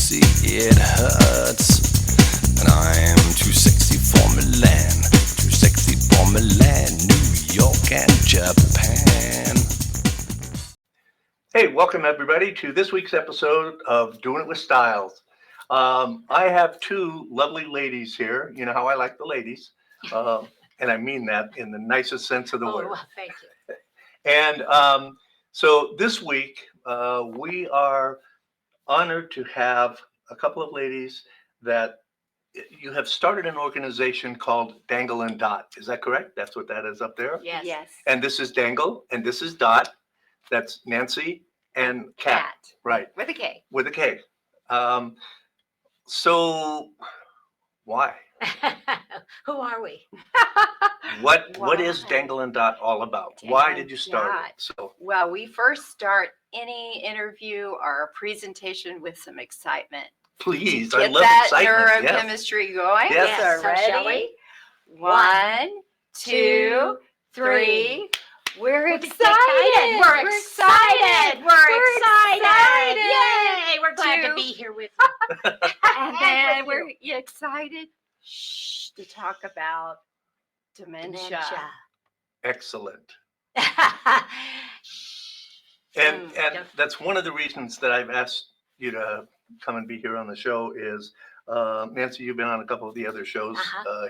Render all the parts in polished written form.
sexy, it hurts. And I'm too sexy for Milan, too sexy for Milan, New York and Japan. Hey, welcome everybody to this week's episode of Doing It with Styles. I have two lovely ladies here. You know how I like the ladies. And I mean that in the nicest sense of the word. Well, thank you. And so this week, we are honored to have a couple of ladies that you have started an organization called Dangle and Dot. Is that correct? That's what that is up there? Yes. And this is Dangle and this is Dot. That's Nancy and Kat. Right. With a K. With a K. So why? Who are we? What is Dangle and Dot all about? Why did you start it? So Well, we first start any interview or presentation with some excitement. please, To I get love that excitement. Yes. neurochemistry going. Yes. So So shall ready? we? 1, 2, 3. We're excited. excited. We're excited. We're excited. Yay! We're glad to Two. be here with you. And then with we're excited to talk about dementia. Excellent. Dementia. And Don't- that's one of the reasons that I've asked you to come and be here on the show is, Nancy, you've been on a couple of the other shows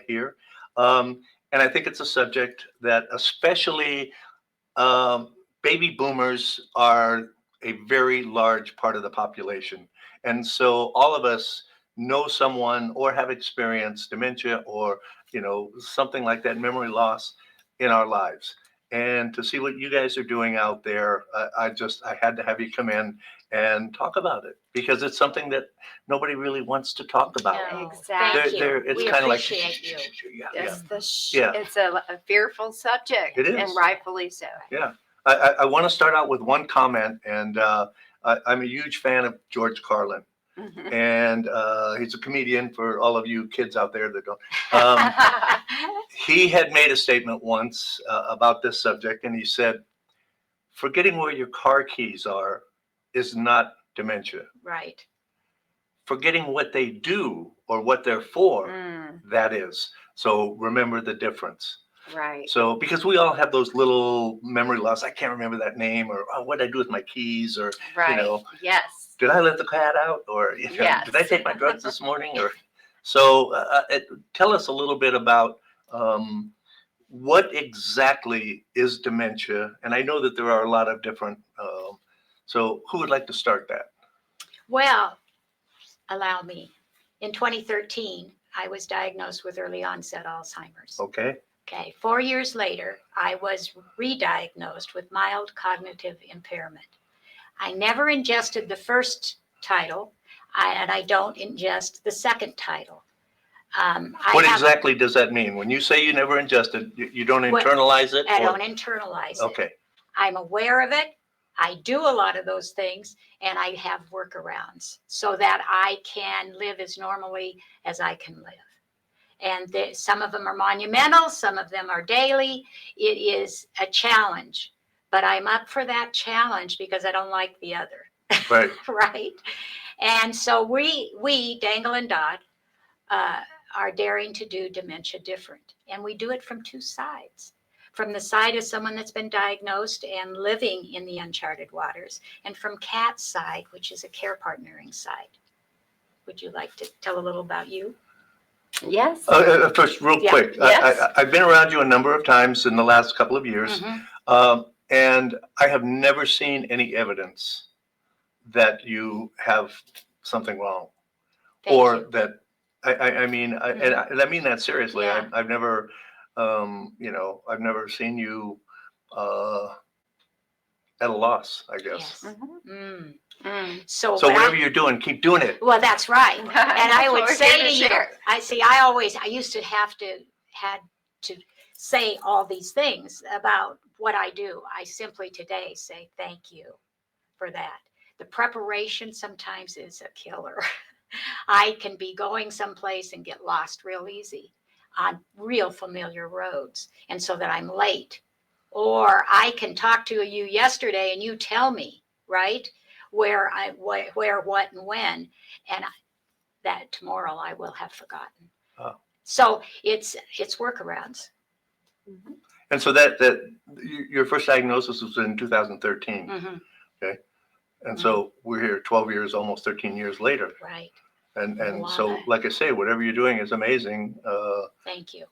here. And I think it's a subject that especially baby boomers are a very large part of the population. And so all of us know someone or have experienced dementia or, something like that, memory loss in our lives. And to see what you guys are doing out there, I had to have you come in and talk about it because it's something that nobody really wants to talk about. No, Exactly. Thank you. It's We kind of like, appreciate you. It's Yeah. it's a fearful subject. It is. And rightfully so. Yeah. I want to start out with one comment, and I'm a huge fan of George Carlin, Mhm. and he's a comedian for all of you kids out there that don't. He had made a statement once about this subject, and he said, forgetting where your car keys are is not dementia. Right. Forgetting what they do or what they're for, Mm, that is. So remember the difference. right. So, because we all have those little memory loss, I can't remember that name, or what did I do with my keys, or Right. Yes. did I let the cat out, or Yes. did I take my drugs this morning, or so. Tell us a little bit about what exactly is dementia, and I know that there are a lot of different. So, who would like to start that? Well, allow me. In 2013, I was diagnosed with early onset Alzheimer's. Okay. Okay, 4 years later, I was re-diagnosed with mild cognitive impairment. I never ingested the first title, and I don't ingest the second title. What exactly does that mean? When you say you never ingested, you don't Well, internalize it? I or- don't internalize it. Okay. I'm aware of it. I do a lot of those things, and I have workarounds so that I can live as normally as I can live. And some of them are monumental, some of them are daily. It is a challenge, but I'm up for that challenge because I don't like the other. Right. Right? And so we Dangle and Dot, are daring to do dementia different. And we do it from two sides. From the side of someone that's been diagnosed and living in the uncharted waters, and from Kat's side, which is a care partnering side. Would you like to tell a little about you? Yes. First, real Yeah. quick, Yes. I've been around you a number of times in the last couple of years, and I have never seen any evidence that you have something wrong, Thank or you. that I mean, and I mean that seriously. Yeah. I've never, I've never seen you at a loss, I guess. Yes. Mhm. Mm. So So what whatever you're doing, keep doing it. well, that's right. And I That's would what we're say here to you, share. I used to had to say all these things about what I do. I simply today say thank you for that. The preparation sometimes is a killer. I can be going someplace and get lost real easy on real familiar roads, and so that I'm late. Or I can talk to you yesterday and you tell me, right? where, what, and when, and that tomorrow I will have forgotten. Oh. So it's workarounds. And so your first diagnosis was in 2013. Mm-hmm. And so we're here 12 years, almost 13 years later. Right. And Love so, it. like I say, whatever you're doing is amazing. Thank you.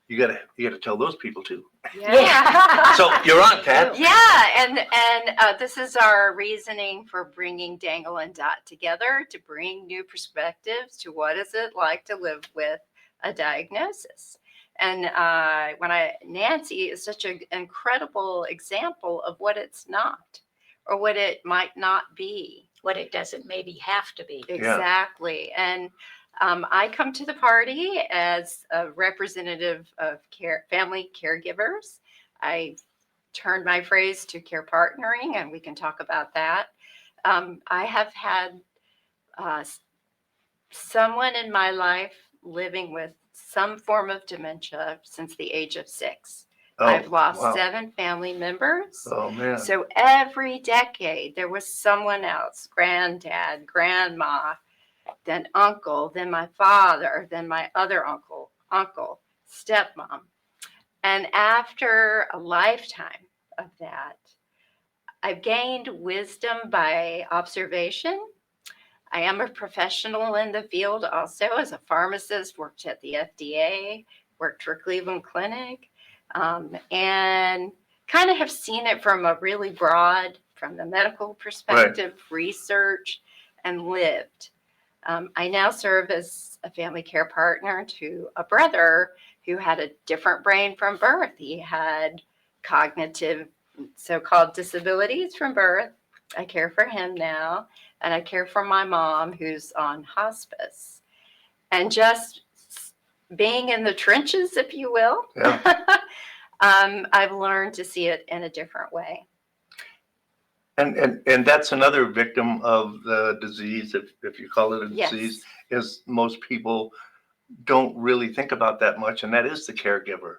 You gotta tell those people too. Yeah. So you're on, Kat. Yeah, and this is our reasoning for bringing Dangle and Dot together, to bring new perspectives to what is it like to live with a diagnosis. And Nancy is such an incredible example of what it's not, or what it might not be. What it doesn't maybe have to be. Exactly. And I come to the party as a representative of family caregivers. I turned my phrase to care partnering, and we can talk about that. I have had someone in my life living with some form of dementia since the age of 6. Oh, I've lost wow. 7 family members. Oh man. So every decade there was someone else, granddad, grandma, then uncle, then my father, then my other uncle, stepmom. And after a lifetime of that, I've gained wisdom by observation. I am a professional in the field also as a pharmacist, worked at the FDA, worked for Cleveland Clinic, and kind of have seen it from a really broad, from the medical perspective, research, and lived. I now serve as a family care partner to a brother who had a different brain from birth. He had cognitive so-called disabilities from birth. I care for him now, and I care for my mom who's on hospice. And just being in the trenches, if you will, I've learned to see it in a different way. And that's another victim of the disease, if you call it a disease, is most people don't really think about that much, and that is the caregiver.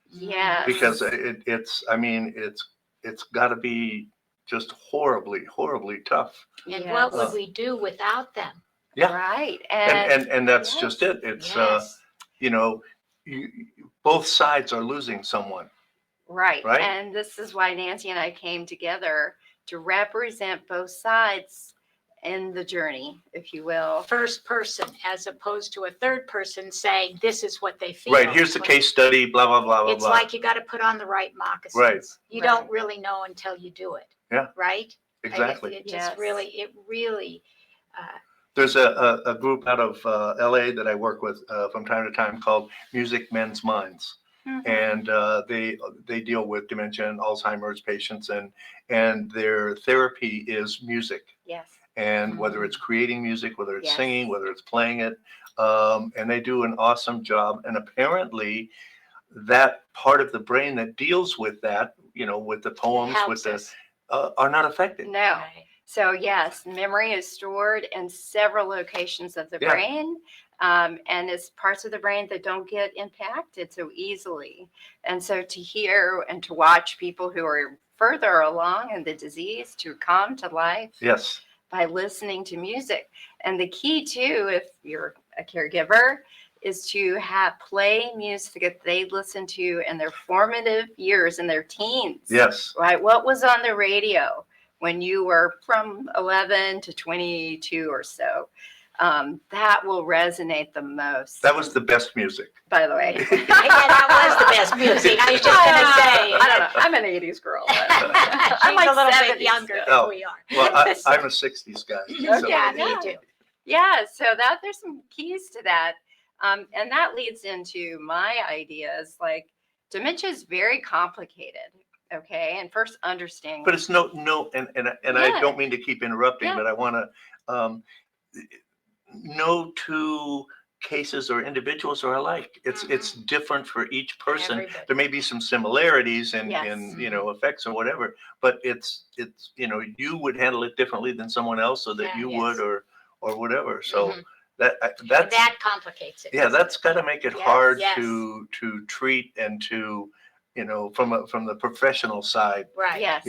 Yes. Because it's got to be just horribly tough. And what would we do without them? Yeah. Right. And that's just it. It's both sides are losing someone. Right. Right. And this is why Nancy and I came together to represent both sides in the journey, if you will. First person, as opposed to a third person saying this is what they feel. Right. Here's the case study, blah, blah, blah, blah, It's blah. like you got to put on the right moccasins. Right. You don't really know until you do it. Yeah. Right? Exactly. It just really. There's a group out of LA that I work with from time to time called Music Men's Minds. Mm-hmm. And they deal with dementia and Alzheimer's patients, and their therapy is music. Yes. And whether it's creating music, whether it's Yes. singing, whether it's playing it, and they do an awesome job. And apparently that part of the brain that deals with that, with the poems, with the are not affected. No. Right. So yes, memory is stored in several locations of the brain, and it's parts of the brain that don't get impacted so easily. And so to hear and to watch people who are further along in the disease to come to life. Yes. By listening to music. And the key too, if you're a caregiver, is to play music that they listen to in their formative years, in their teens. Yes. Right. What was on the radio when you were from 11 to 22 or so? That will resonate the most. That was the best music. By the way. Yeah, that was the best music. I was just going to say. I don't know. I'm an 80s girl. I'm like a little 70s bit younger Oh. than we are. Well, I'm a 60s guy. So. Yeah, me too. Yeah, so there's some keys to that. And that leads into my ideas. Like, dementia is very complicated. Okay. And first understanding. But it's no, and I don't mean to keep interrupting, but I want to, no two cases or individuals are alike. It's different for each person. Everybody. There may be some similarities in Yes. effects or whatever, but it's you would handle it differently than someone else, so that you would or whatever. So That complicates it. yeah, that's got to make it Yes, hard yes. to treat and to from the professional side. Right. Yes.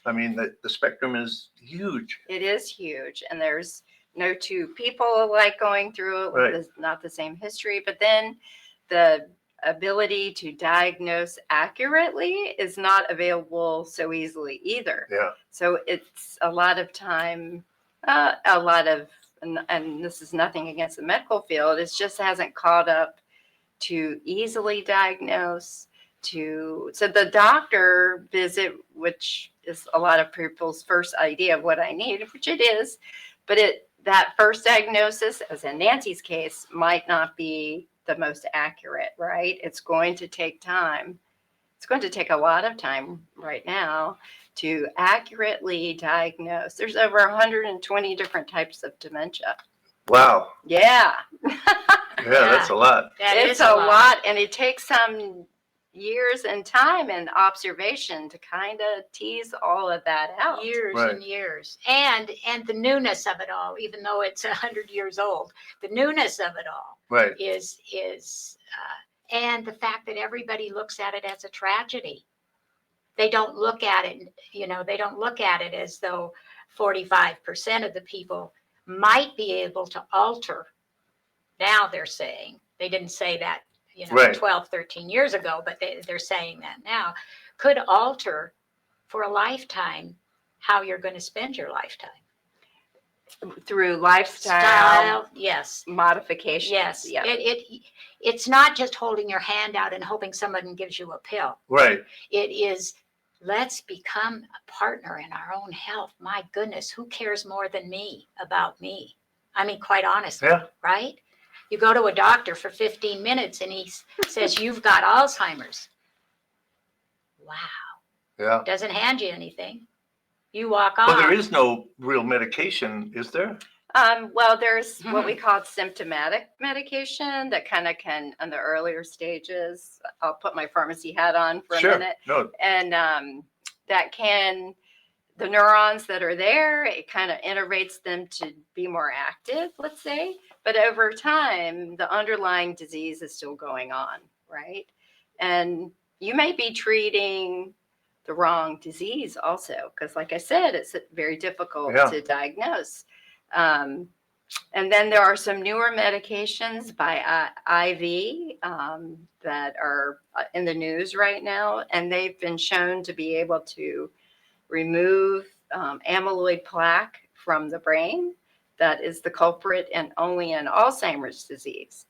I mean, the spectrum is huge. It is huge, and there's no two people like going through it with Right. not the same history. But then the ability to diagnose accurately is not available so easily either. Yeah. So it's a lot of time, and this is nothing against the medical field, it just hasn't caught up to easily diagnose. So the doctor visit, which is a lot of people's first idea of what I need, which it is, but that first diagnosis, as in Nancy's case, might not be the most accurate, right? It's going to take time. It's going to take a lot of time right now to accurately diagnose. There's over 120 different types of dementia. Wow. Yeah. Yeah, that's a lot. It's a lot, and it takes some years and time and observation to kind of tease all of that out. Years Right. and years, and the newness of it all, even though it's 100 years old, the newness of it all Right. is and the fact that everybody looks at it as a tragedy. They don't look at it, they don't look at it as though 45% of the people might be able to alter. Now they're saying, they didn't say that, Right. 12, 13 years ago, but they're saying that now, could alter for a lifetime how you're going to spend your lifetime. Through lifestyle Yes. modifications. Yes. Yeah. It's not just holding your hand out and hoping someone gives you a pill. Right. It is, let's become a partner in our own health. My goodness, who cares more than me about me? I mean, quite honestly, Yeah. right? You go to a doctor for 15 minutes and he says, you've got Alzheimer's. Wow. Yeah. Doesn't hand you anything. You walk off. Well, there is no real medication, is there? Well, there's what we call symptomatic medication that kind of can, in the earlier stages, I'll put my pharmacy hat on for a Sure. minute, No. and that can, the neurons that are there, it kind of innervates them to be more active, let's say. But over time, the underlying disease is still going on, right? And you may be treating the wrong disease also, because like I said, it's very difficult Yeah. to diagnose. And then there are some newer medications by IV that are in the news right now, and they've been shown to be able to remove amyloid plaque from the brain. That is the culprit, and only in Alzheimer's disease.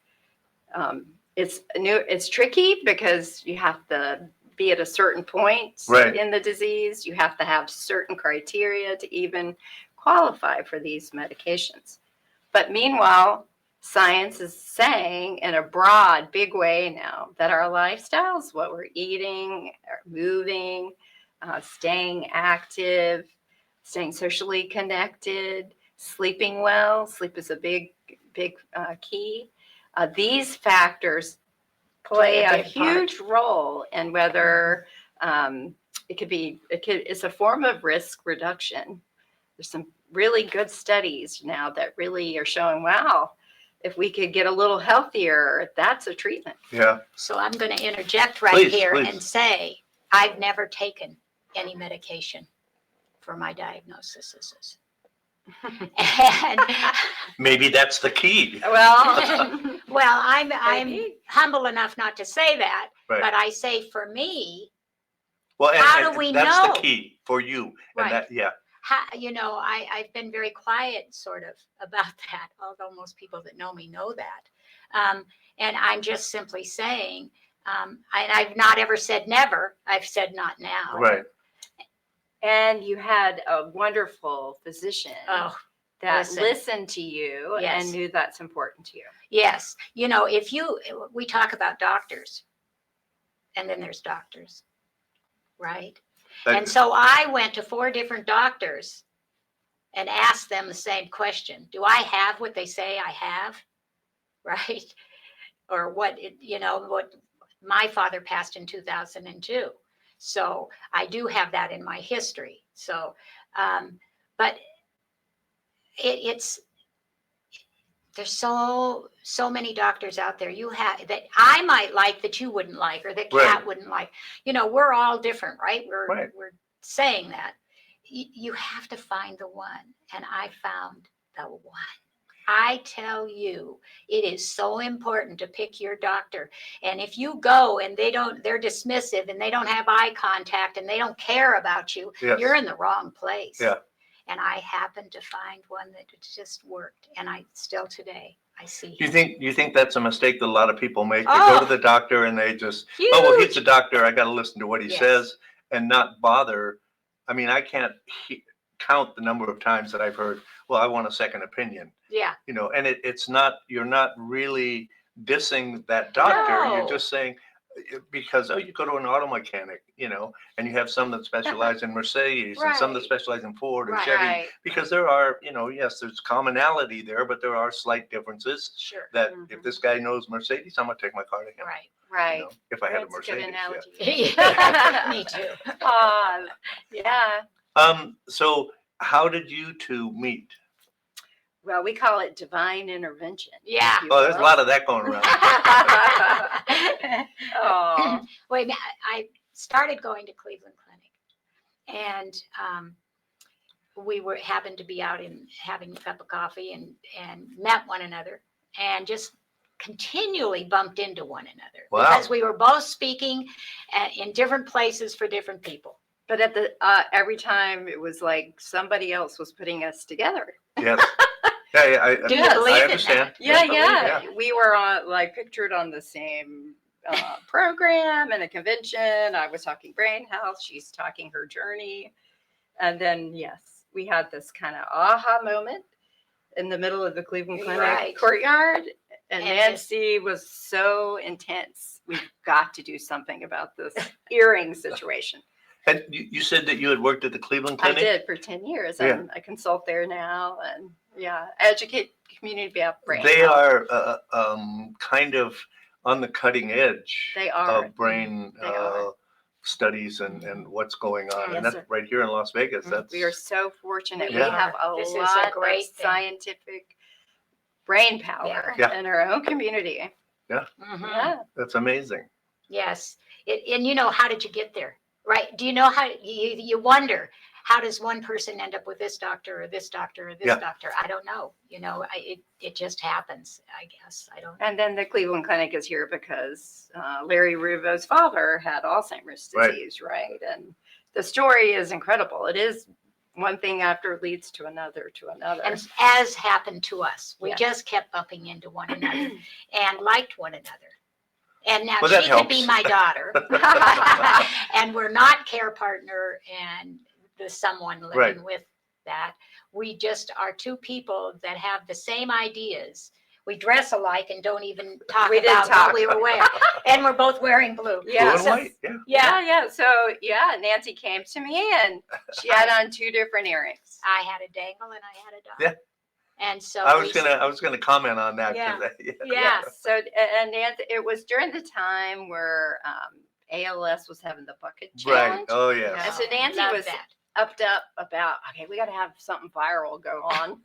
It's tricky because you have to be at a certain point Right. in the disease. You have to have certain criteria to even qualify for these medications. But meanwhile, science is saying in a broad, big way now that our lifestyles, what we're eating, moving, staying active, staying socially connected, sleeping well. Sleep is a big key. These factors play a huge role in whether it's a form of risk reduction. There's some really good studies now that really are showing, wow, if we could get a little healthier, that's a treatment. Yeah. So I'm going to interject right Please, here please. and say, I've never taken any medication for my diagnoses. And Maybe that's the key. Well, well, I'm Maybe. humble enough not to say that, Right. but I say for me, Well, How do we that's know? the key for you. Right. And yeah. I've been very quiet sort of about that, although most people that know me know that. And I'm just simply saying, and I've not ever said never, I've said not now. Right. and you had a wonderful physician Oh, that listen. listened to you Yes. and knew that's important to you. yes. We talk about doctors, and then there's doctors, right? That- And so I went to 4 different doctors and asked them the same question. Do I have what they say I have? Right? Or what my father passed in 2002. So I do have that in my history. So, but there's so many doctors out there you have that I might like that you wouldn't like, or that Kat Right. wouldn't like. We're all different, right? Right. We're saying that. you have to find the one. And I found the one. I tell you, it is so important to pick your doctor. And if you go and they're dismissive and they don't have eye contact and they don't care about you, Yes. you're in the wrong place. Yeah. And I happened to find one that just worked. And I still today, I see. Do you think that's a mistake that a lot of people make? They Oh. go to the doctor and they just, Huge. oh, well, he's a doctor. I got to listen to what he Yes. says and not bother. I mean, I can't count the number of times that I've heard, well, I want a second opinion. Yeah. You know, and it's not, you're not really dissing that doctor. No. You're just saying, because, oh, you go to an auto mechanic, you know, and you have some that specialize in Mercedes and some that Right. specialize in Ford and Right. Chevy, Right. because there are, you know, yes, there's commonality there, but there are slight differences Sure. that Mhm. if this guy knows Mercedes, I'm gonna take my car to him. Right. You Right. know, if I had a That's a good Mercedes. analogy. Yeah. Me too. Yeah. So how did you two meet? Well, we call it divine intervention. Yeah. if you Oh, there's a will. lot of that going around. Oh, Wait, I started going to Cleveland Clinic, and we happened to be out and having a cup of coffee and met one another, and just continually bumped into one another Wow. because we were both speaking in different places for different people. but at the every time it was like somebody else was putting us together. Yes. Yeah, Do you Yes. believe I in understand. that? Yeah, Believe yeah. it. We were on pictured on the same program and a convention. I was talking brain health. She's talking her journey. And then, yes, we had this kind of aha moment in the middle of the Cleveland Clinic Right. courtyard. And And Nancy was so intense. We've got to do something about this earring situation. And you said that you had worked at the Cleveland I Clinic? did for 10 years. Yeah. And I consult there now and educate the community about brain They health. are kind of on the cutting edge They are. of brain They are. studies and what's going on. Yes, And that's sir. right here in Las Vegas. Mm-hmm. That's We are so fortunate. We We Yeah. have a This is a lot great of thing. scientific brain power Yeah. in our own community. Mhm. Yeah. that's amazing. Yes. And you know, how did you get there? Right? Do you know how you wonder, how does one person end up with this doctor or this doctor or this Yeah. doctor? I don't know. You know, it just happens, I guess. I don't know. And then the Cleveland Clinic is here because Larry Ruvo's father had Alzheimer's Right. disease, right? And the story is incredible. It is one thing after leads to another to another. And as happened to us, we Yeah. just kept bumping into one another and liked one another. And now Well, that she could be helps. my daughter, and we're not care partner and the someone living Right. with that. We just are two people that have the same ideas. We dress alike and don't even talk We didn't about talk. what we were wearing. And we're both wearing blue. Blue Yeah. and So- white. Yeah. Yeah. So Nancy came to me and she had on two different earrings. I had a dangle and I had a dot. Yeah. And so I was gonna comment on that. 'cause Yeah. yeah. Yeah. So and Nancy, it was during the time where ALS was having the bucket Right. challenge. Oh yes. And so Nancy love was that. upped up about, okay, we got to have something viral go on.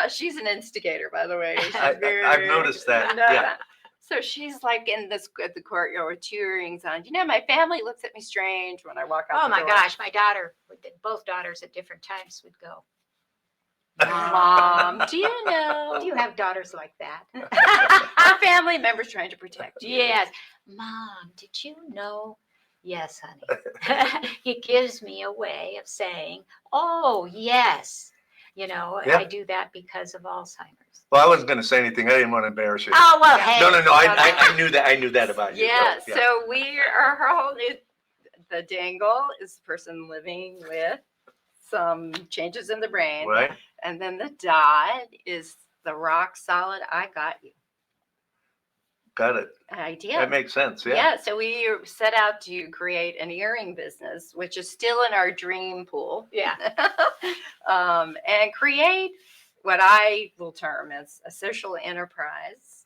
She's an instigator, by the way. She's I've noticed that, yeah. So she's like in this at the courtyard with two earrings on. You know, my family looks at me strange when I walk out. Oh the my door. gosh, my daughter, both daughters at different times would go, Mom, do you know? do you have daughters like that? Our family members trying to protect you. Yes. Mom, did you know? Yes, honey. It gives me a way of saying, oh, yes. You know, Yeah. I do that because of Alzheimer's. Well, I wasn't gonna say anything. I didn't want to embarrass you. Oh, well, Yeah. hey. No. I knew that. I knew that about you. Yeah, so, so we are her whole new. The dangle is the person living with some changes in the brain, Right. and then the dot is the rock solid. I got you Got it. idea. That makes sense. Yeah. Yeah, so we set out to create an earring business, which is still in our dream pool, Yeah. and create what I will term as a social enterprise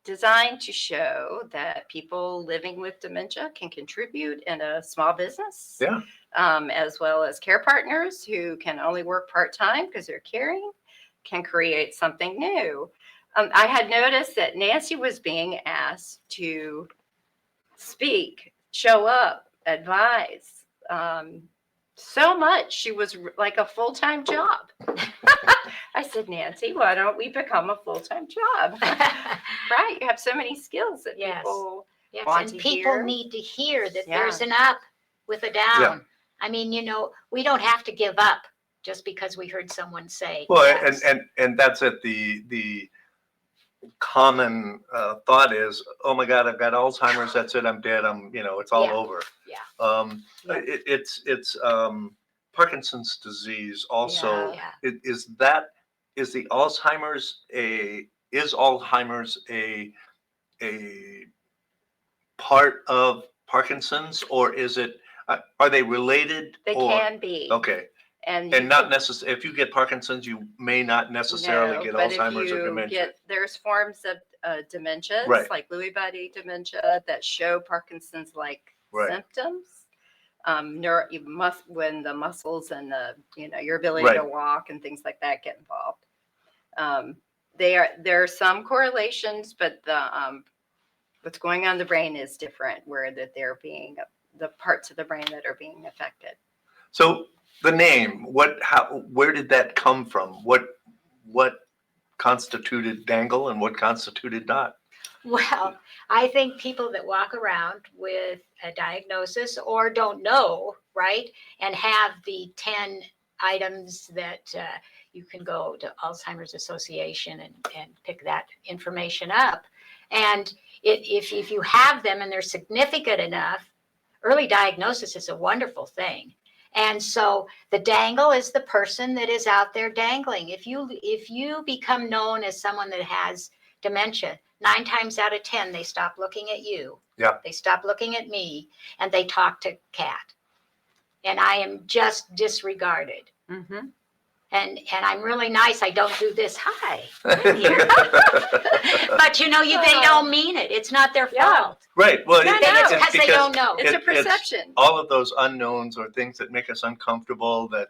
designed to show that people living with dementia can contribute in a small business, Yeah. as well as care partners who can only work part-time because they're caring, can create something new. I had noticed that Nancy was being asked to speak, show up, advise, so much. She was like a full-time job. I said, Nancy, why don't we become a full-time job? Right. You have so many skills that Yes. people Yes, want and to people hear. need to hear that Yeah. there's an up with a down. I mean, we don't have to give up just because we heard someone say. Well, yes. and that's it. The common thought is, oh my God, I've got Alzheimer's. That's it. I'm dead. It's all Yeah. over. Yeah. Yeah. It's Parkinson's disease also. Yeah. Is the Alzheimer's is Alzheimer's a part of Parkinson's, or is it, are they related? They can be. Okay. And And not necessarily, if you get Parkinson's, you may not necessarily get but if Alzheimer's or you dementia. there's forms of dementias, Right. like Lewy body dementia, that show Parkinson's-like Right. symptoms. When the muscles and your ability Right. to walk and things like that get involved. There are some correlations, but what's going on in the brain is different, where that they're being the parts of the brain that are being affected. So the name, where did that come from? What constituted Dangle and what constituted Dot? Well, I think people that walk around with a diagnosis or don't know, right, and have the 10 items that you can go to Alzheimer's Association and pick that information up. And if you have them and they're significant enough, early diagnosis is a wonderful thing. And so the dangle is the person that is out there dangling. If you become known as someone that has dementia, 9 times out of 10, they stop looking at you. Yeah. They stop looking at me and they talk to Kat. And I am just disregarded. Mm-hmm. And I'm really nice. I don't do this. Hi. I'm here. But they don't mean it. It's not their fault. Right. Well, It's because they don't know. It's a perception. All of those unknowns or things that make us uncomfortable that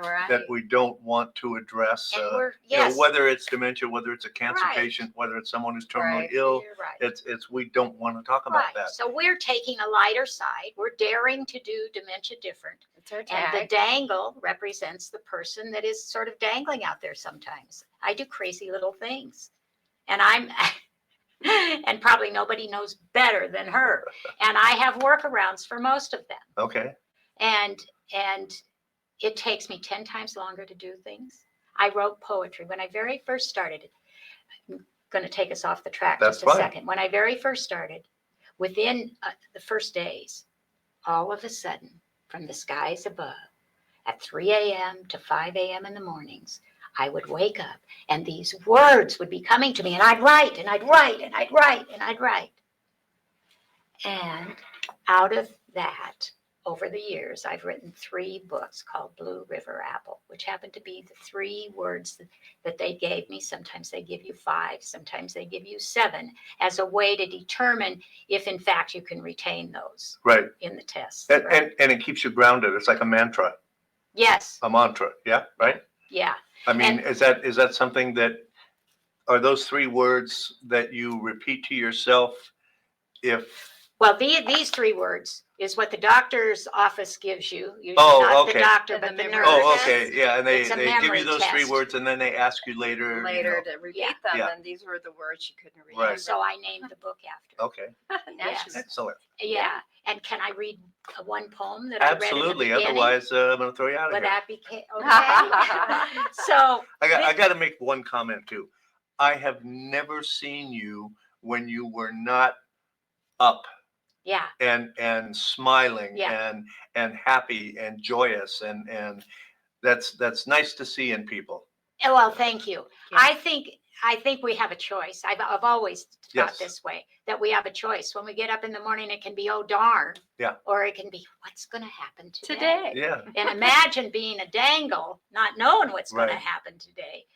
Right. that we don't want to address. And yes. Whether it's dementia, whether it's a cancer Right. patient, whether it's someone who's terminally Right. ill, You're right. it's we don't want to talk about Right. that. So we're taking a lighter side. We're daring to do dementia different. It's our And tag. the dangle represents the person that is sort of dangling out there sometimes. I do crazy little things. And and probably nobody knows better than her. And I have workarounds for most of them. Okay. And it takes me 10 times longer to do things. I wrote poetry when I very first started. I'm going to take us off the track That's just a fine. second. When I very first started, within the first days, all of a sudden, from the skies above, at 3 a.m. to 5 a.m. in the mornings, I would wake up and these words would be coming to me and I'd write and I'd write and I'd write and I'd write. And out of that, over the years, I've written 3 books called Blue River Apple, which happen to be the 3 words that they gave me. Sometimes they give you 5, sometimes they give you 7, as a way to determine if, in fact, you can retain those Right. in the test. And, right? and it keeps you grounded. It's like a mantra. Yes. A mantra. Yeah. Right. Yeah. I mean, And- is that something are those 3 words that you repeat to yourself Well, these 3 words is what the doctor's office gives you. Usually Oh, not okay. the doctor, And but the the memory nurse. Oh, test. okay. Yeah. And they It's a give you memory those 3 test. words and then they ask you later. To repeat Yeah. them, Yeah. and these were the words you couldn't read. Right. So I named the book after. Okay. Yes. Excellent. Yeah. And can I read one poem that I read Absolutely. in the beginning? Otherwise, I'm going to throw you out of Would here. that be okay? So I got to make one comment too. I have never seen you when you were not up yeah, and smiling Yeah. and happy and joyous and that's nice to see in people. well, thank you. Yeah. I think we have a choice. I've always thought Yes. this way, that we have a choice. When we get up in the morning, it can be, oh darn. Yeah. Or it can be, what's going to happen today? Today. Yeah. And imagine being a dangle, not knowing what's going to Right. happen today.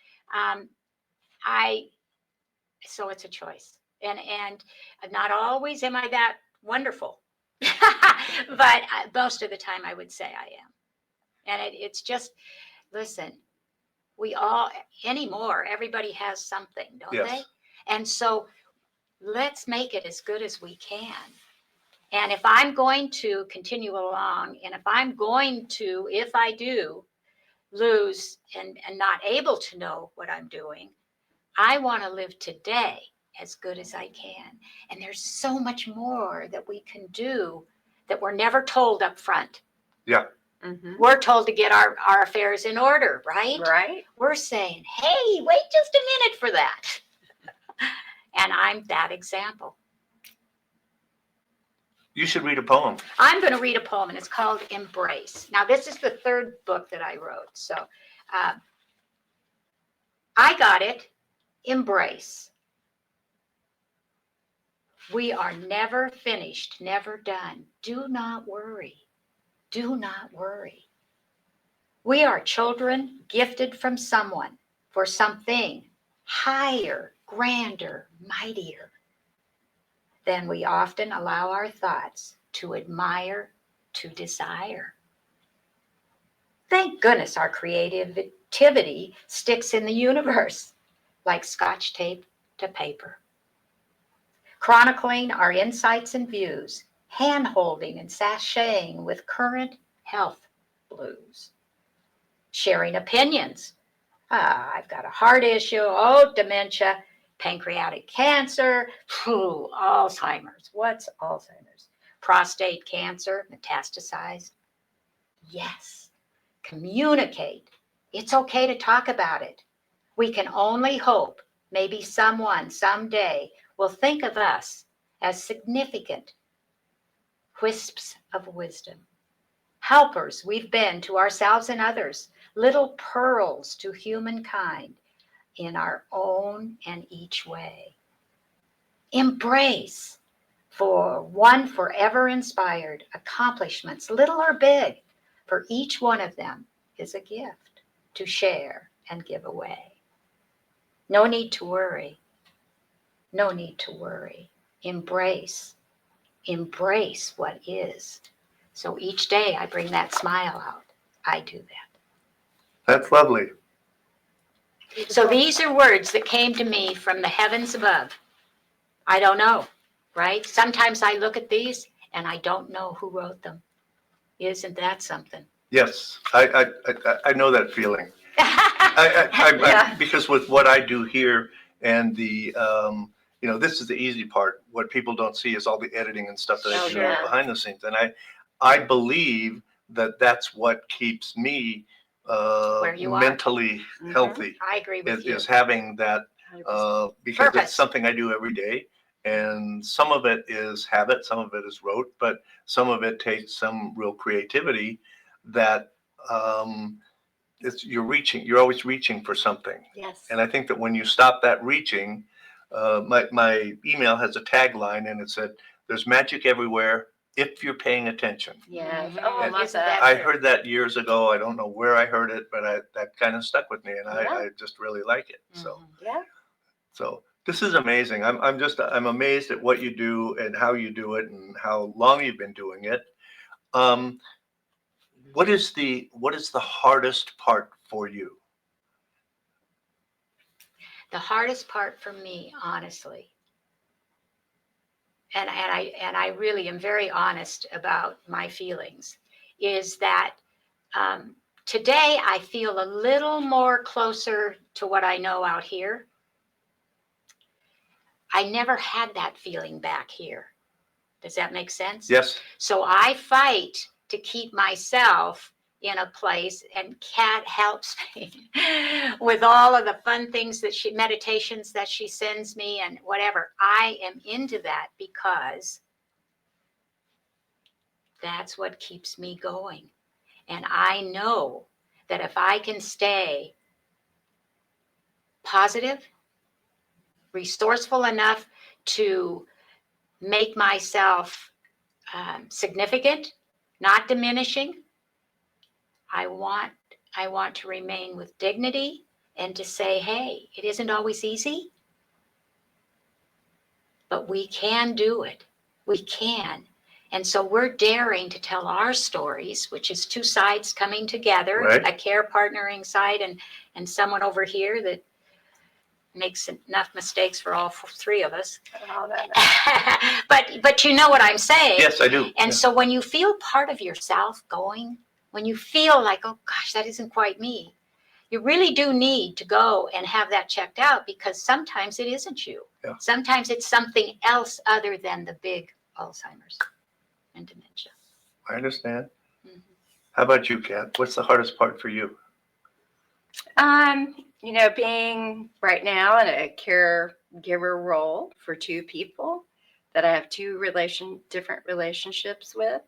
So it's a choice. And not always am I that wonderful, but most of the time I would say I am. And it's just, listen, we all, anymore, everybody has something, don't Yes. they? And so let's make it as good as we can. And if I'm going to continue along, and if I do lose and not able to know what I'm doing, I want to live today as good as I can. And there's so much more that we can do that we're never told up front. Yeah. Mhm. We're told to get our affairs in order, right? Right. We're saying, hey, wait just a minute for that. And I'm that example. You should read a poem. I'm going to read a poem, and it's called Embrace. Now, this is the third book that I wrote. So I got it. Embrace. We are never finished, never done. Do not worry. Do not worry. We are children gifted from someone for something higher, grander, mightier than we often allow our thoughts to admire, to desire. Thank goodness our creativity sticks in the universe like Scotch tape to paper. Chronicling our insights and views, hand-holding and sashaying with current health blues. Sharing opinions. I've got a heart issue, dementia, pancreatic cancer, Alzheimer's. What's Alzheimer's? Prostate cancer, metastasized. Yes, communicate. It's okay to talk about it. We can only hope maybe someone someday will think of us as significant wisps of wisdom. Helpers we've been to ourselves and others, little pearls to humankind in our own and each way. Embrace for one forever inspired accomplishments, little or big, for each one of them is a gift to share and give away. No need to worry. No need to worry. Embrace. Embrace what is. So each day I bring that smile out. I do that. That's lovely. So these are words that came to me from the heavens above. I don't know, right? Sometimes I look at these and I don't know who wrote them. Isn't that something? Yes, I know that feeling. Yeah. Because with what I do here and this is the easy part. What people don't see is all the editing and stuff that I Oh, do yeah. behind the scenes. And I believe that that's what keeps me Where you are. mentally Mhm. healthy. I agree with you. Is having that 100%. because Purpose. it's something I do every day. And some of it is habit, some of it is rote, but some of it takes some real creativity that you're always reaching for something. Yes. And I think that when you stop that reaching, my email has a tagline and it said, there's magic everywhere if you're paying attention. Yes. Mhm. Oh, I love Isn't that. I heard that years ago. I don't know where I heard it, but that kind of stuck with me and Yeah. I just really like it. Mhm. Yeah. So this is amazing. I'm amazed at what you do and how you do it and how long you've been doing it. What is the hardest part for you? The hardest part for me, honestly, and I really am very honest about my feelings, is that today I feel a little more closer to what I know out here. I never had that feeling back here. Does that make sense? Yes. So I fight to keep myself in a place, and Kat helps me with all of the fun things meditations that she sends me and whatever. I am into that because that's what keeps me going. And I know that if I can stay positive, resourceful enough to make myself significant, not diminishing, I want to remain with dignity and to say, hey, it isn't always easy, but we can do it. We can. And so we're daring to tell our stories, which is two sides coming together, Right. a care partnering side and someone over here that makes enough mistakes for all three of us. Oh, that- But you know what I'm saying. Yes, I do. And Yeah. so when you feel part of yourself going, when you feel like, oh gosh, that isn't quite me, you really do need to go and have that checked out, because sometimes it isn't you. Yeah. Sometimes it's something else other than the big Alzheimer's and dementia. I understand. Mhm. How about you, Kat? What's the hardest part for you? Being right now in a caregiver role for two people that I have different relationships with.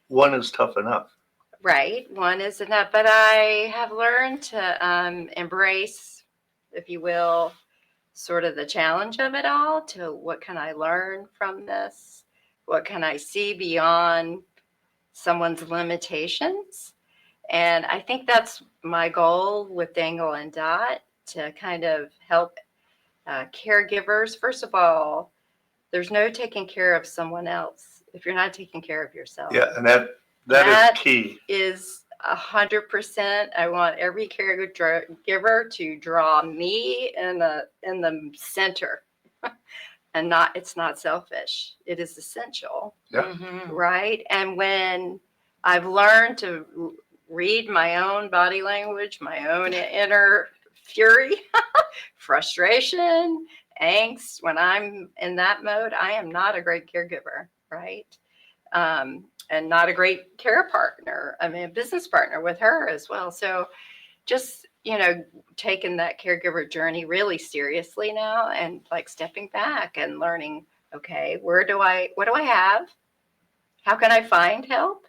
One is tough enough. Right. One is enough, but I have learned to embrace, if you will, sort of the challenge of it all. To what can I learn from this? What can I see beyond someone's limitations? And I think that's my goal with Dangle and Dot, to kind of help caregivers. First of all, there's no taking care of someone else if you're not taking care of yourself. Yeah, and that is key. Is 100%. I want every caregiver to draw me in the center, and it's not selfish. It is essential, Yeah. Mhm. right? And when I've learned to read my own body language, my own inner fury, frustration, angst, when I'm in that mode, I am not a great caregiver, right? And not a great care partner. I mean, a business partner with her as well. So just, taking that caregiver journey really seriously now, and like stepping back and learning, okay, what do I have? How can I find help?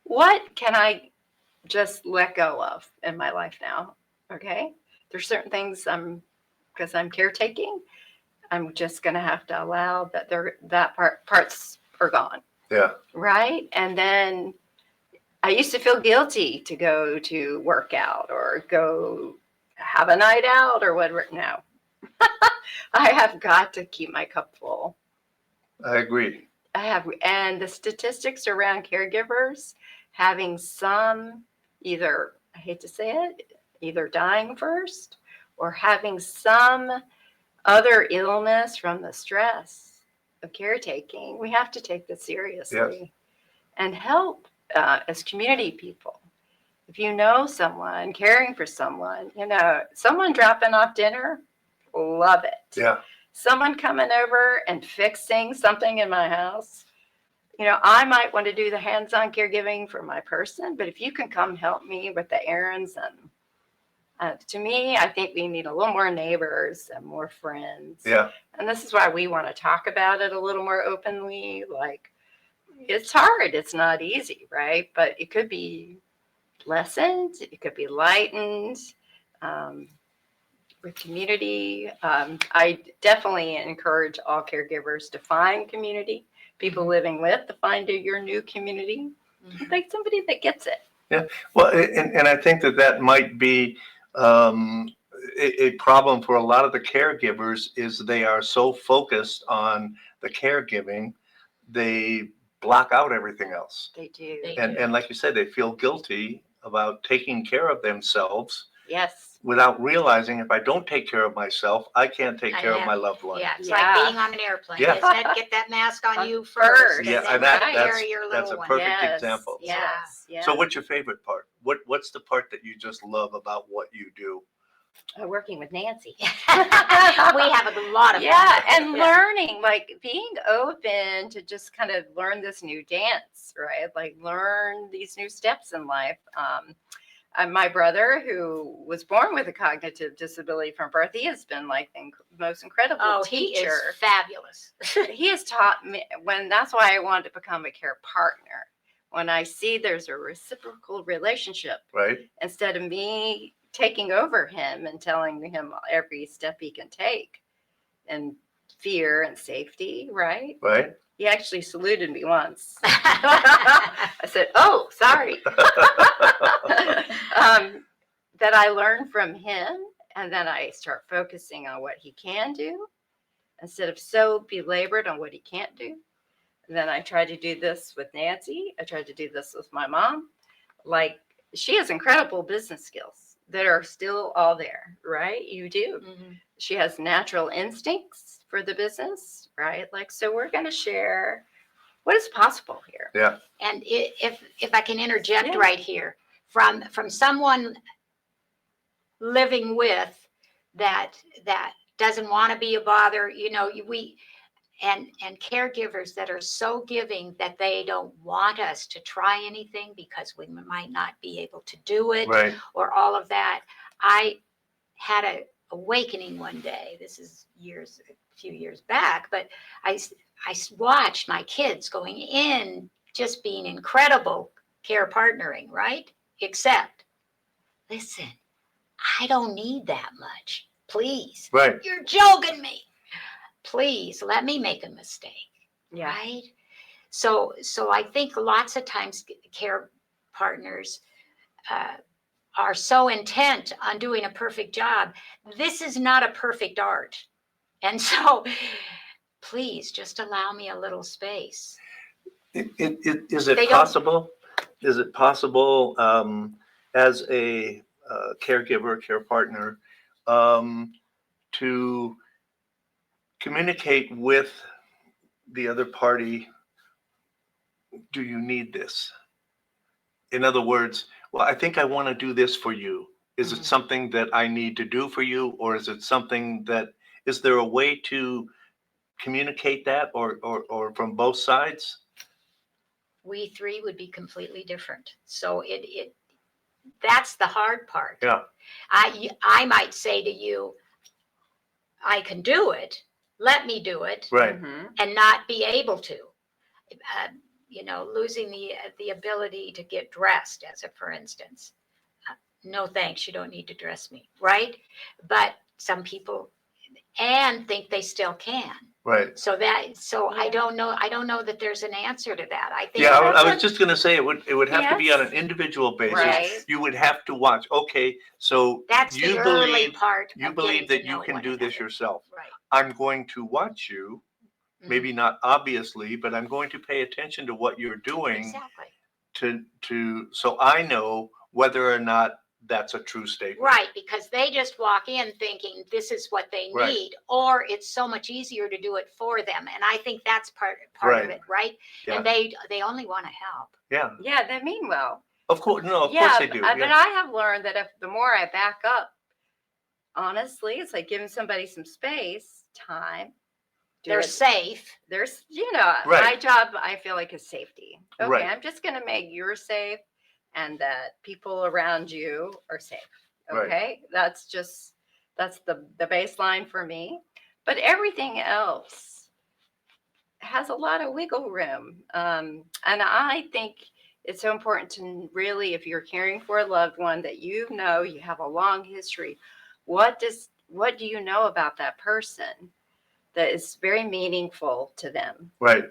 What can I just let go of in my life now? Okay. There's certain things because I'm caretaking, I'm just going to have to allow that parts are gone. Yeah. Right. And then I used to feel guilty to go to work out or go have a night out or whatever. No, I have got to keep my cup full. I agree. And the statistics around caregivers having some, either, I hate to say it, either dying first or having some other illness from the stress of caretaking. We have to take this seriously and help as community people. If you know someone, caring for someone, someone dropping off dinner, love it. Yeah. Someone coming over and fixing something in my house, I might want to do the hands-on caregiving for my person, but if you can come help me with the errands, and to me, I think we need a little more neighbors and more friends. Yeah. And this is why we want to talk about it a little more openly. Like, it's hard. It's not easy, right? But it could be lessened. It could be lightened with community. I definitely encourage all caregivers to find community. People living with, to find your new community. Mhm. Like somebody that gets it. Well, and I think that might be a problem for a lot of the caregivers, is they are so focused on the caregiving, they block out everything else. They do. And like you said, they feel guilty about taking care of themselves Yes. without realizing, if I don't take care of myself, I can't take care of my loved one. Yeah, it's Yeah. like being on an airplane. Yeah. Isn't it? Get that mask on you First. first, Yeah, and then and that- you carry your that's little a one. perfect example. Yes. So what's your favorite part? What's the part that you just love about what you do? Working with Nancy. We have a lot of Yeah, fun. and learning, like being open to just kind of learn this new dance, right? Like learn these new steps in life. My brother, who was born with a cognitive disability from birth, he has been like the most incredible He teacher. is fabulous. He has taught me that's why I wanted to become a care partner. When I see there's a reciprocal relationship, Right? instead of me taking over him and telling him every step he can take, and fear and safety, right? Right? He actually saluted me once. I said, "Oh, sorry." That I learn from him, and then I start focusing on what he can do instead of so belabored on what he can't do. And then I try to do this with Nancy. I tried to do this with my mom. Like, she has incredible business skills that are still all there, right? You do. Mhm. she has natural instincts for the business, right? Like, so we're going to share what is possible here. Yeah. And if I can interject Yeah. right here, from someone living with that doesn't want to be a bother, and caregivers that are so giving that they don't want us to try anything because we might not be able to do it, Right. or all of that. I had a awakening one day. This is a few years back, but I watched my kids going in, just being incredible care partnering, right? Except, listen, I don't need that much. Please. Right. You're joking me. Please let me make a mistake. Yeah. Right? So I think lots of times care partners are so intent on doing a perfect job. This is not a perfect art. And so please just allow me a little space. Is it They don't- possible? Is it possible as a caregiver, care partner, to communicate with the other party? Do you need this? In other words, well, I think I want to do this for you. Is it Mhm. something that I need to do for you, or is it something that, is there a way to communicate that, or from both sides? We three would be completely different. So that's the hard part. Yeah. I might say to you, I can do it. Let me do it, Right. Mhm. and not be able to. Losing the ability to get dressed, as a for instance. No thanks, you don't need to dress me, right? But some people think they still can. Right. So I Yeah. don't know that there's an answer to that. I think Yeah, I that's was what- just going to say it would have to be on Yes. an individual basis. Right. You would have to watch. Okay, so that's you the early believe part. you of believe getting that to you know can one do this another. yourself. Right. I'm going to watch you, Mhm. maybe not obviously, but I'm going to pay attention to what you're doing Exactly. so I know whether or not that's a true statement. Right, because they just walk in thinking this is what they Right. need, or it's so much easier to do it for them. And I think that's part of Right. it, right? Yeah. And they only want to help. Yeah. Yeah, they mean well. Of course, no, of Yeah, course they do. but Yeah. I have learned that if the more I back up, honestly, it's like giving somebody some space, time. They're it. safe. There's, Right. my job, I feel like, is safety. Okay, Right. I'm just going to make you safe and that people around you are safe. Right. Okay, that's the baseline for me. But everything else has a lot of wiggle room. And I think it's so important to really, if you're caring for a loved one that you have a long history, what do you know about that person that is very meaningful to them? Right.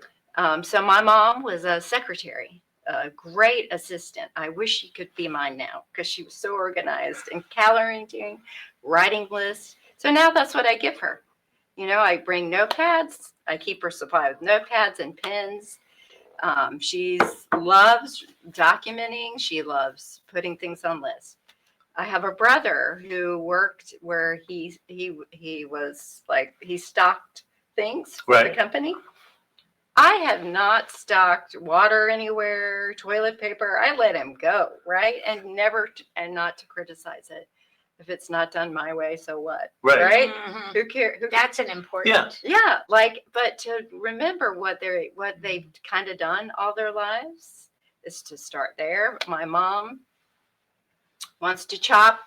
So my mom was a secretary, a great assistant. I wish she could be mine now because she was so organized and calendaring, writing lists. So now that's what I give her. I bring notepads. I keep her supplied with notepads and pens. She loves documenting. She loves putting things on lists. I have a brother who worked where he was like, he stocked things for the Right. company. I have not stocked water anywhere, toilet paper. I let him go, right? And not to criticize it. If it's not done my way, so what? Right. Mhm. Who cares? That's an important. Yeah, but to remember what they've kind of done all their lives is to start there. My mom wants to chop.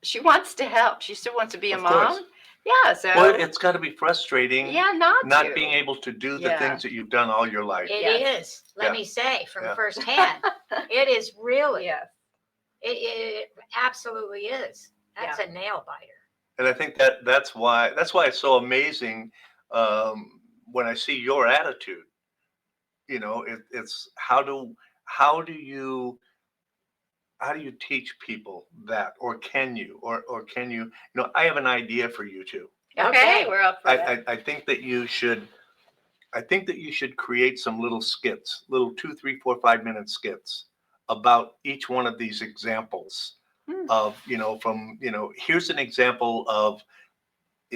She wants to help. She still wants to be a Of mom. course. Yeah, so Well, it's got to be frustrating. yeah, not to. Being able to do the Yeah. things that you've done all your life. It Yes. is. Let Yeah. me say from Yeah. firsthand, it is really. Yes. It absolutely is. That's a nail biter. And I think that's why it's so amazing when I see your attitude. It's how do you teach people that, or can you, or can you? I have an idea for you two. Okay, we're up for that. I think that you should. I think that you should create some little skits, little 2, 3, 4, 5 minute skits about each one of these examples of, from, here's an example of,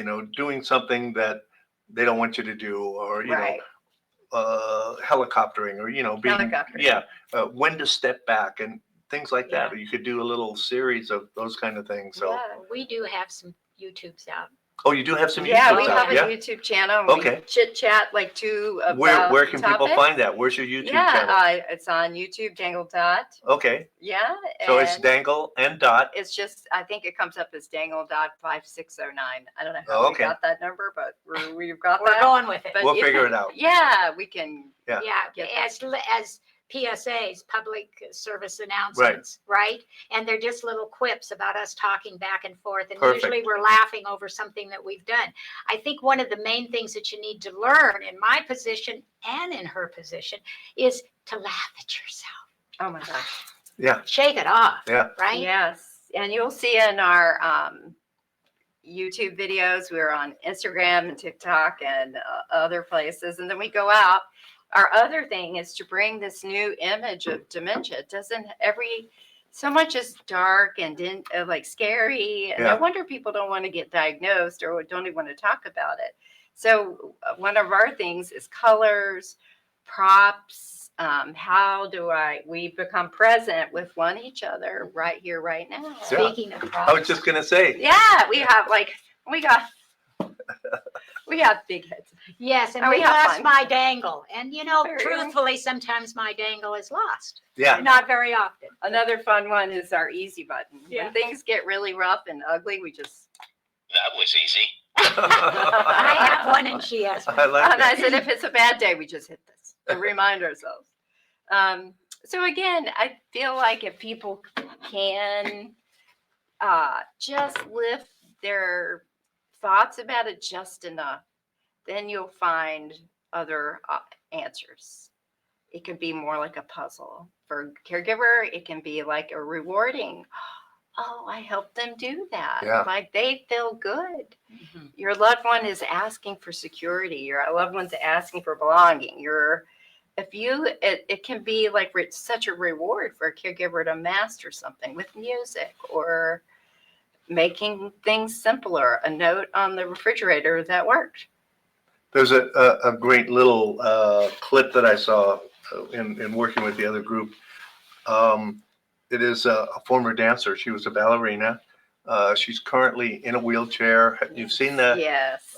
doing something that they don't want you to do, or, Right. helicoptering, or, being, Helicoptering. when to step back and things like that. Yeah. Or you could do a little series of those kind of things. So, Yeah. We do have some YouTubes out. oh, you do have some Yeah, YouTubes we out, have a yeah? YouTube channel. And Okay. We chit chat like two Where about can people topics. find that? Where's your YouTube Yeah, channel? it's on YouTube, Dangle Dot. Okay, Yeah. so it's and Dangle and Dot. It's just, I think it comes up as Dangle Dot 5609. I don't know Oh, how okay. we got that number, but we've got We're that. going with it. But We'll you figure can- it out. Yeah, we can. Yeah. Get As PSAs, public service announcements, right? And they're just little quips about us talking back and forth. And Perfect. usually we're laughing over something that we've done. I think one of the main things that you need to learn in my position and in her position is to laugh at yourself. Oh my gosh. Yeah, Shake it off, yeah. right? Yes. And you'll see in our YouTube videos, we're on Instagram and TikTok and other places. And then we go out. Our other thing is to bring this new image of dementia. It doesn't so much is dark and like scary. And Yeah. no wonder people don't want to get diagnosed or don't even want to talk about it. So one of our things is colors, props. How do we become present with each other right here, right now? Yeah. Speaking of I was props, just gonna say, Yeah, we have we have big heads. yes, and Oh, we we have lost fun. my dangle. And Very truthfully, sometimes my dangle is lost. yeah, Not very often. Another fun one is our easy button. Yeah. When things get really rough and ugly, we just. That was easy. I have one and she has one. I like And I that. said, if it's a bad day, we just hit this to remind ourselves. So again, I feel like if people can just lift their thoughts about it just enough, then you'll find other answers. It can be more like a puzzle. For a caregiver, it can be like a rewarding. Oh, I helped them do that. Yeah. Like they feel good. Mhm. Your loved one is asking for security. Your loved one's asking for belonging. It can be like such a reward for a caregiver to master something with music or making things simpler. A note on the refrigerator that worked. There's a great little clip that I saw in working with the other group. It is a former dancer. She was a ballerina. She's currently in a wheelchair. You've seen that, Yes.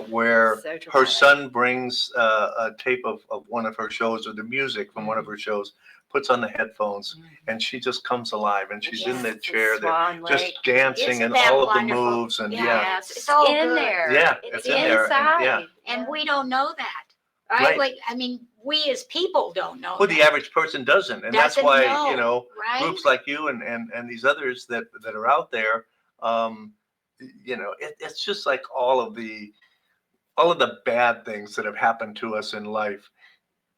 where So her dramatic. son brings a tape of one of her shows, or the music from one of her shows, puts on the headphones, and she just comes alive, and she's in the Yes, chair there, Swan Lake. just dancing Isn't and that all of the wonderful? moves, and yeah, Yes, it's So in good. there. Yeah, it's it's in there, and- inside. yeah. And we don't know that, right? Right. Like, I mean, we as people don't know well, the that, average person doesn't, and that's Doesn't why know, right? groups like you and these others that are out there, it's just like all of the bad things that have happened to us in life.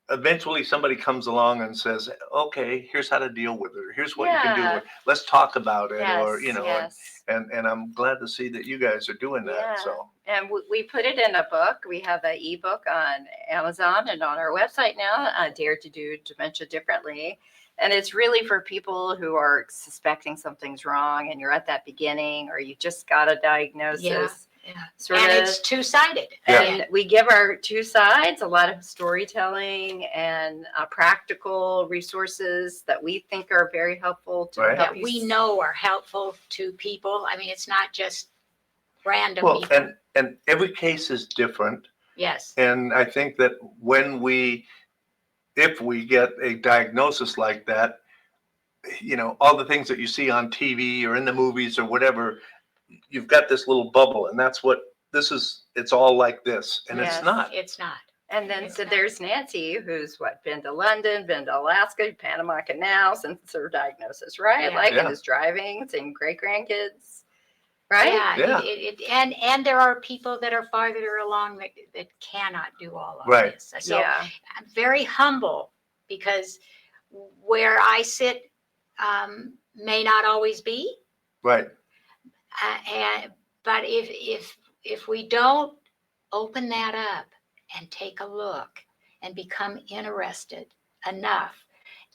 Eventually somebody comes along and says, okay, here's how to deal with it, or here's what you can do, Yeah. or let's talk about it, Yes, or yes. and I'm glad to see that you guys are doing that. Yeah. So And we put it in a book. We have an ebook on Amazon and on our website now, Dare to Do Dementia Differently. And it's really for people who are suspecting something's wrong and you're at that beginning or you just got a diagnosis. Yeah. Sort And of. it's two-sided. Yeah. And we give our two sides, a lot of storytelling and practical resources that we think are very helpful to Right. help That you. we know are helpful to people. I mean, it's not just random well, people. and every case is different. Yes. And I think that if we get a diagnosis like that, all the things that you see on TV or in the movies or whatever, you've got this little bubble, and that's what this is. It's all like this, and Yes. it's not. It's not. And then, It's so not. there's Nancy, who's been to London, been to Alaska, Panama Canal since her diagnosis, right? Yeah. Like, Yeah. and is driving, seeing great grandkids, right? Yeah. Yeah. And there are people that are farther along that cannot do all of Right. this. So Yeah. I'm very humble because where I sit may not always be. Right. But if we don't open that up and take a look and become interested enough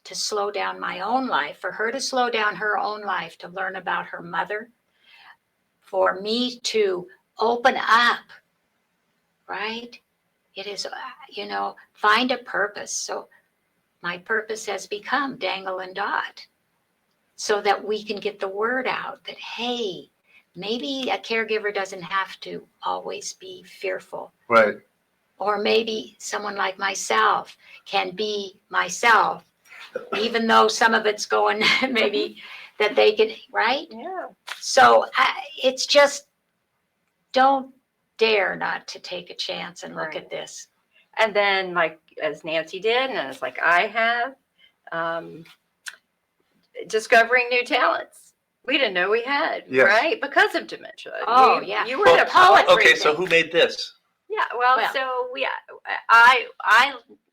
to slow down my own life, for her to slow down her own life, to learn about her mother, for me to open up, right? It is, find a purpose. So my purpose has become Dangle and Dot, so that we can get the word out that, hey, maybe a caregiver doesn't have to always be fearful. Right. Or maybe someone like myself can be myself, even though some of it's going maybe that they can, right? Yeah. So it's just, don't dare not to take a chance and look Right. at this. And then, like, as Nancy did, and as like I have, discovering new talents we didn't know we had, Yes. right? Because of dementia. Oh, yeah. You were Well, the poet. okay, so who made this? Yeah, well, Well. so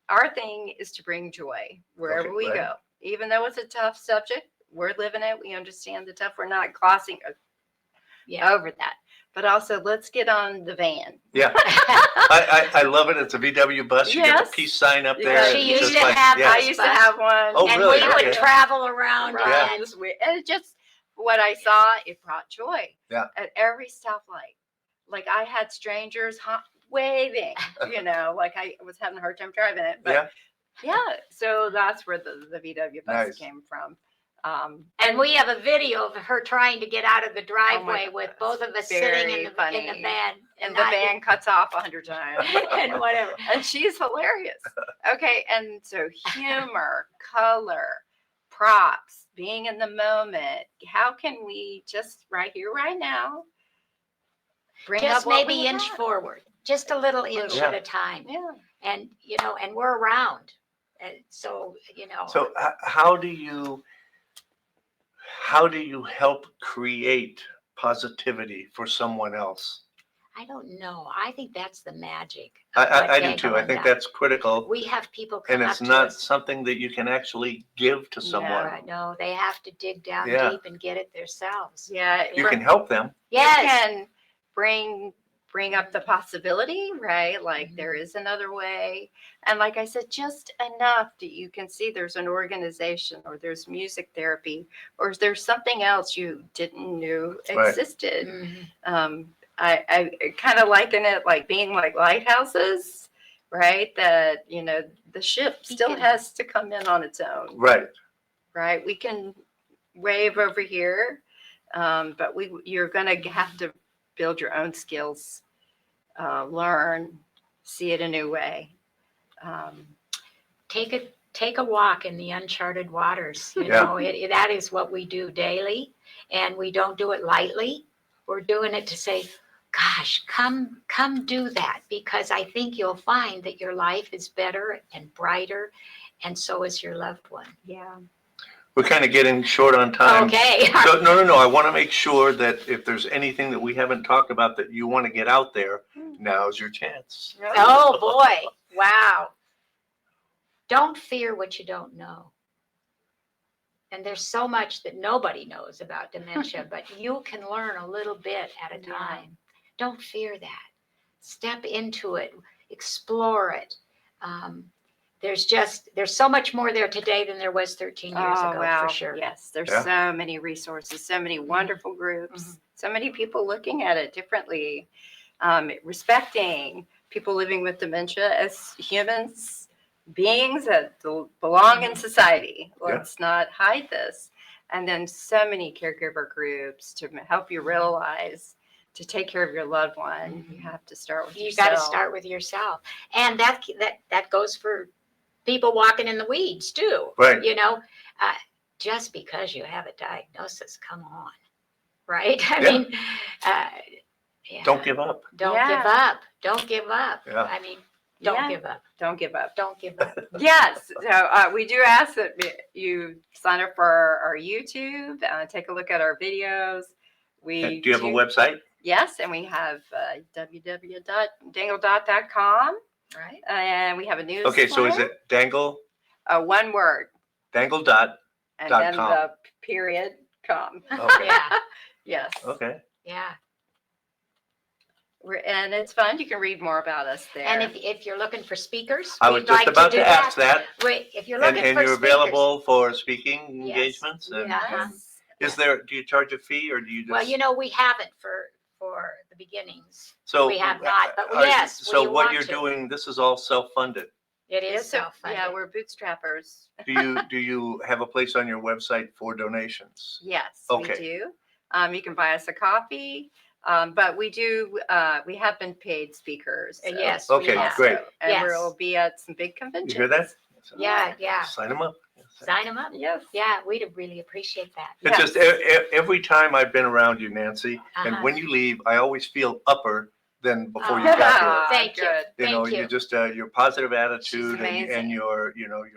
our thing is to bring joy wherever Okay, we right. go. Even though it's a tough subject, we're living it. We understand the tough. We're not glossing Yeah. over that. But also, let's get on the van. Yeah. I love it. It's a VW bus. You get Yes. the peace sign up there. Yeah, It's she used just to like, have yeah. I used to have one. Oh, And really? we would Okay. travel around. Right. And And it just, what I saw, it brought joy. Yeah. At every stoplight. Like, I had strangers waving, like I was having a hard time driving it. But Yeah. So that's where the VW bus Nice. came from. and we have a video of her trying to get out of the driveway God, with that's both of us very sitting in the funny. van. And the van cuts off 100 times. and whatever. And she's hilarious. Okay, and so humor, color, props, being in the moment. How can we just right here, right now, bring Just up what maybe we inch have? forward, just a little inch Yeah. at a time. Yeah. And, and we're around. And so, So how do you help create positivity for someone else? I don't know. I think that's the magic. I do Dangle too. I and think Dot. that's critical. We have people come And up it's to not us. something that you can actually give to someone. No, they have to dig down Yeah. deep and get it themselves. Yeah. You can help them. Yes. You can bring up the possibility, right? Like, there is another way. And like I said, just enough that you can see there's an organization, or there's music therapy, or there's something else you didn't know Right. existed. Mhm. I kind of liken it like being like lighthouses, right? That, the ship still Beacon. has to come in on its own. Right. Right. We can wave over here, but you're going to have to build your own skills, learn, see it a new way. Take a walk in the uncharted waters. Yeah. That is what we do daily, and we don't do it lightly. We're doing it to say, gosh, come do that, because I think you'll find that your life is better and brighter, and so is your loved one. Yeah. We're kind of getting short on time. Okay. So, no. I want to make sure that if there's anything that we haven't talked about that you want to get out there, now's your chance. Oh boy. Wow. Don't fear what you don't know. And there's so much that nobody knows about dementia, but you can learn a little bit at a time. Don't fear that. Step into it, explore it. There's so much more there today than there was 13 years ago, for sure. Yes, there's Yeah. so many resources, so many wonderful groups, so many people looking at it differently, respecting people living with dementia as humans, beings that belong in society. Let's not hide this. And then so many caregiver groups to help you realize, to take care of your loved one, you have to start with yourself. You got to start with yourself. And that goes for people walking in the weeds too. Right. Just because you have a diagnosis, come on, right? I Yeah. mean, Don't give up. Don't Yeah. give up. Don't give up. Yeah. I mean, don't Yeah. give up. Don't give up. Don't give up. Yes. So we do ask that you sign up for our YouTube, take a look at our videos. Do you have a website? Yes, and we have www.dangledot.com, Right. and we have a newsletter. Okay, so is it Dangle, one word, Dangle Dot? and .com. then the period com. Okay. Yeah. Yes. Okay. Yeah. And it's fun. You can read more about us there. And if you're looking for speakers, I was we'd just like about do to ask that. Wait, if you're And looking for you're speakers, available for speaking Yes. engagements? And Yeah. do you charge a fee, or do you just? well, we haven't for for the beginnings. So We have not, but all right, yes, So we what want you're to. doing, this is all self-funded. It is Yes, sir. self-funded. Yeah, we're bootstrappers. Do you have a place on your website for donations? Yes, Okay. we do. You can buy us a coffee, but we have been paid speakers. So, Yes, we Okay, have. great. And Yes. we'll be at some big You conventions. hear that? Yeah. Sign them up. Sign them up. Yes. Yeah, we'd really appreciate that. It's Yes. just every time I've been around you, Nancy, and Uh-huh. when you leave, I always feel upper than before you Oh, got here. Thank you. Good. You know, Thank you. you just your positive attitude and amazing. you're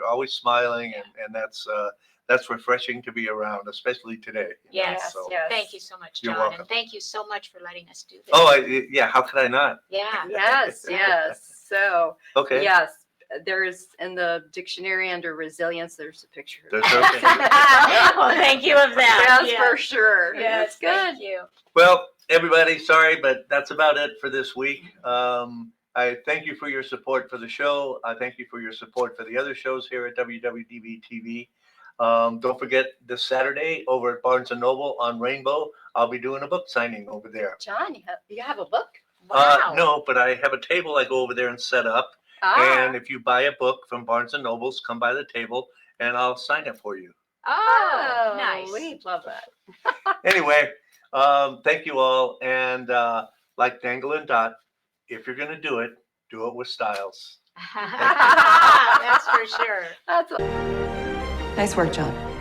always smiling and that's refreshing to be around, especially today. Yes. So, Yes. Thank you so much, You're John, welcome. and thank you so much for letting us do this. oh, yeah. How could I not? Yeah. Yes, yes. So, Okay. yes, there's in the dictionary under resilience, there's a picture. There's okay. Well, thank you of that. Yes, for sure. Yes, It's good. thank you. Well, everybody, sorry, but that's about it for this week. I thank you for your support for the show. I thank you for your support for the other shows here at WWDBTV. Don't forget this Saturday over at Barnes & Noble on Rainbow, I'll be doing a book signing over there. John, you have a book? Wow. No, but I have a table I go over there and set up. Ah. And if you buy a book from Barnes & Nobles, come by the table and I'll sign it for you. Oh, nice. We love that. Anyway, thank you all. And like Dangle and Dot, if you're going to do it with styles. That's for sure. That's Nice work, John.